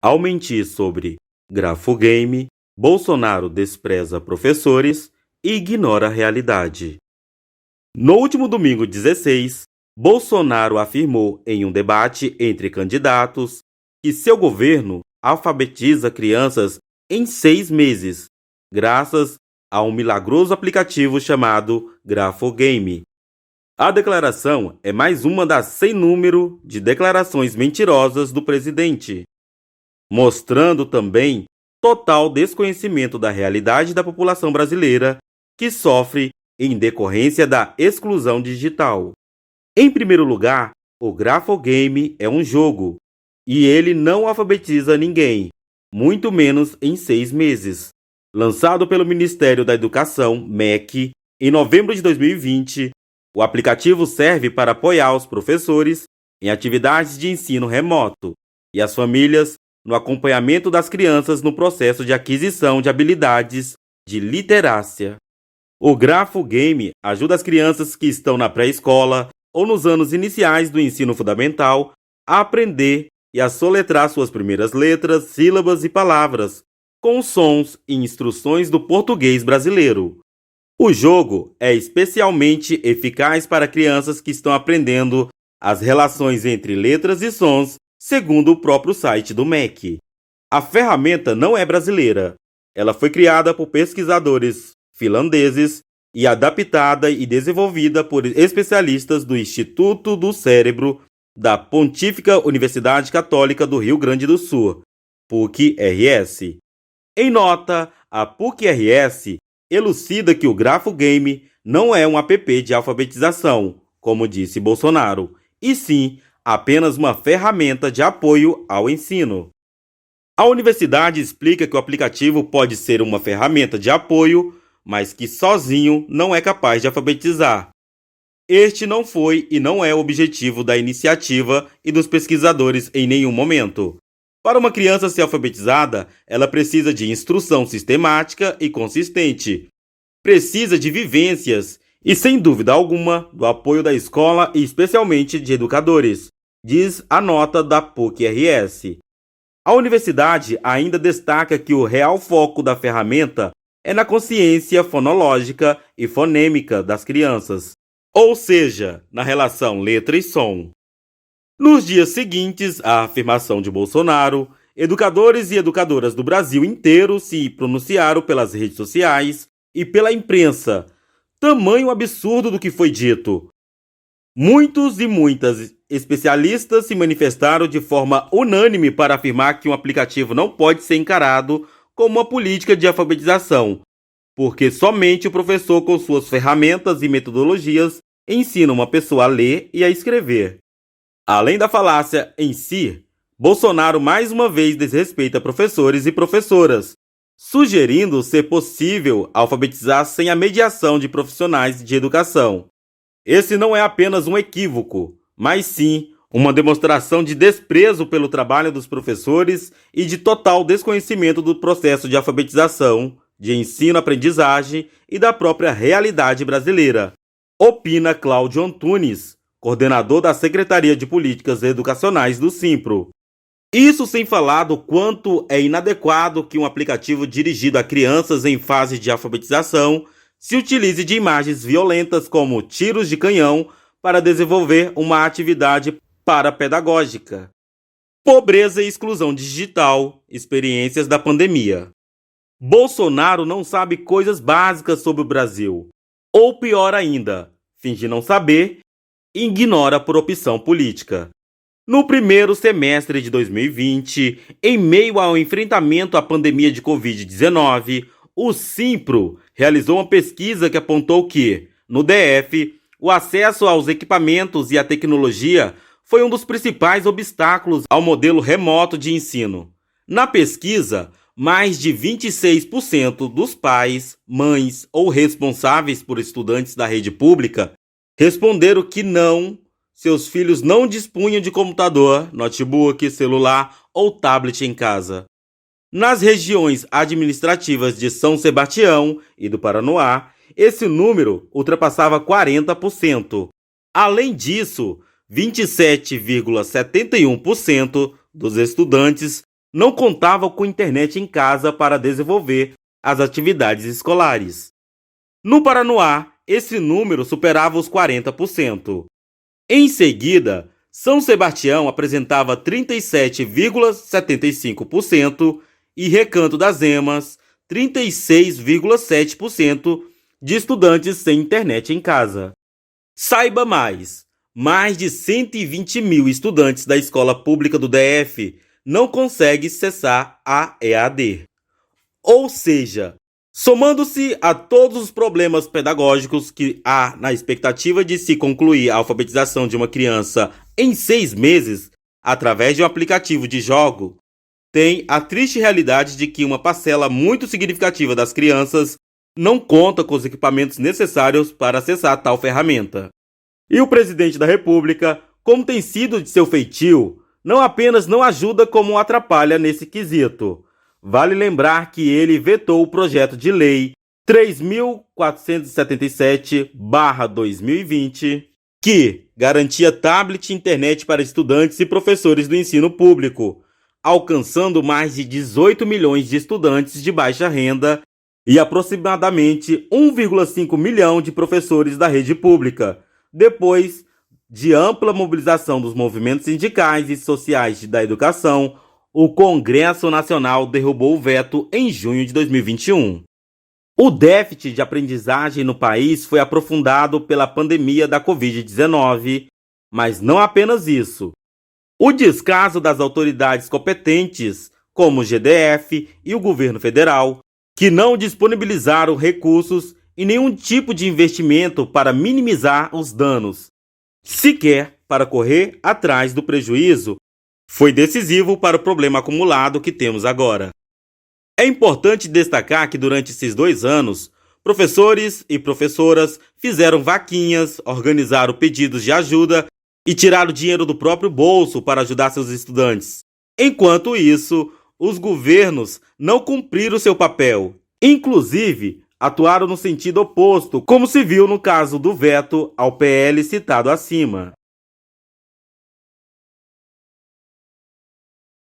Ao mentir sobre grafogame, Bolsonaro despreza professores e ignora a realidade. No último domingo 16, Bolsonaro afirmou em um debate entre candidatos que seu governo alfabetiza crianças em 6 meses, graças a um milagroso aplicativo chamado Grafogame. A declaração é mais uma das sem número de declarações mentirosas do presidente, mostrando também total desconhecimento da realidade da população brasileira que sofre em decorrência da exclusão digital. Em primeiro lugar, o Grafogame é um jogo, e ele não alfabetiza ninguém, muito menos em 6 meses. Lançado pelo Ministério da Educação, MEC, em novembro de 2020, o aplicativo serve para apoiar os professores em atividades de ensino remoto e as famílias no acompanhamento das crianças no processo de aquisição de habilidades de literácia. O Grafogame ajuda as crianças que estão na pré-escola ou nos anos iniciais do ensino fundamental a aprender e a soletrar suas primeiras letras, sílabas e palavras, com sons e instruções do português brasileiro. O jogo é especialmente eficaz para crianças que estão aprendendo as relações entre letras e sons, segundo o próprio site do MEC. A ferramenta não é brasileira. Ela foi criada por pesquisadores finlandeses e adaptada e desenvolvida por especialistas do Instituto do Cérebro da Pontífica Universidade Católica do Rio Grande do Sul, PUC-RS. Em nota, a PUC-RS elucida que o Grafogame não é um app de alfabetização, como disse Bolsonaro, e sim apenas uma ferramenta de apoio ao ensino. A universidade explica que o aplicativo pode ser uma ferramenta de apoio, mas que sozinho não é capaz de alfabetizar. Este não foi e não é o objetivo da iniciativa e dos pesquisadores em nenhum momento. Para uma criança ser alfabetizada, ela precisa de instrução sistemática e consistente. Precisa de vivências e, sem dúvida alguma, do apoio da escola e especialmente de educadores, diz a nota da PUC-RS. A universidade ainda destaca que o real foco da ferramenta é na consciência fonológica e fonêmica das crianças, ou seja, na relação letra e som. Nos dias seguintes à afirmação de Bolsonaro, educadores e educadoras do Brasil inteiro se pronunciaram pelas redes sociais e pela imprensa. Tamanho absurdo do que foi dito. Muitos e muitas especialistas se manifestaram de forma unânime para afirmar que um aplicativo não pode ser encarado como uma política de alfabetização, porque somente o professor com suas ferramentas e metodologias ensina uma pessoa a ler e a escrever. Além da falácia em si, Bolsonaro mais uma vez desrespeita professores e professoras, sugerindo ser possível alfabetizar sem a mediação de profissionais de educação. Esse não é apenas um equívoco, mas sim uma demonstração de desprezo pelo trabalho dos professores e de total desconhecimento do processo de alfabetização, de ensino-aprendizagem e da própria realidade brasileira, opina Cláudio Antunes, coordenador da Secretaria de Políticas Educacionais do Simpro. Isso sem falar do quanto é inadequado que um aplicativo dirigido a crianças em fase de alfabetização se utilize de imagens violentas como tiros de canhão para desenvolver uma atividade parapedagógica. Pobreza e exclusão digital, experiências da pandemia. Bolsonaro não sabe coisas básicas sobre o Brasil. Ou pior ainda, finge não saber e ignora por opção política. No primeiro semestre de 2020, em meio ao enfrentamento à pandemia de Covid-19, o Simpro realizou uma pesquisa que apontou que, no DF, o acesso aos equipamentos e à tecnologia foi um dos principais obstáculos ao modelo remoto de ensino. Na pesquisa, mais de 26% dos pais, mães ou responsáveis por estudantes da rede pública responderam que não, seus filhos não dispunham de computador, notebook, celular ou tablet em casa. Nas regiões administrativas de São Sebastião e do Paranoá, esse número ultrapassava 40%. Além disso, 27,71% dos estudantes não contavam com internet em casa para desenvolver as atividades escolares. No Paranoá, esse número superava os 40%. Em seguida, São Sebastião apresentava 37,75% e Recanto das Emas, 36,7% de estudantes sem internet em casa. Saiba mais! Mais de 120 mil estudantes da escola pública do DF não conseguem acessar a EAD. Ou seja, somando-se a todos os problemas pedagógicos que há na expectativa de se concluir a alfabetização de uma criança em 6 meses, através de um aplicativo de jogo, tem a triste realidade de que uma parcela muito significativa das crianças não conta com os equipamentos necessários para acessar tal ferramenta. E o presidente da República, como tem sido de seu feitio, não apenas não ajuda como atrapalha nesse quesito. Vale lembrar que ele vetou o projeto de lei 3.477/2020, que garantia tablet e internet para estudantes e professores do ensino público, alcançando mais de 18 milhões de estudantes de baixa renda e aproximadamente 1,5 milhão de professores da rede pública, depois de ampla mobilização dos movimentos sindicais e sociais da educação. O Congresso Nacional derrubou o veto em junho de 2021. O déficit de aprendizagem no país foi aprofundado pela pandemia da Covid-19, mas não apenas isso. O descaso das autoridades competentes, como o GDF e o governo federal, que não disponibilizaram recursos e nenhum tipo de investimento para minimizar os danos, sequer para correr atrás do prejuízo, foi decisivo para o problema acumulado que temos agora. É importante destacar que durante esses 2 anos, professores e professoras fizeram vaquinhas, organizaram pedidos de ajuda e tiraram dinheiro do próprio bolso para ajudar seus estudantes. Enquanto isso, os governos não cumpriram seu papel. Inclusive, atuaram no sentido oposto, como se viu no caso do veto ao PL citado acima.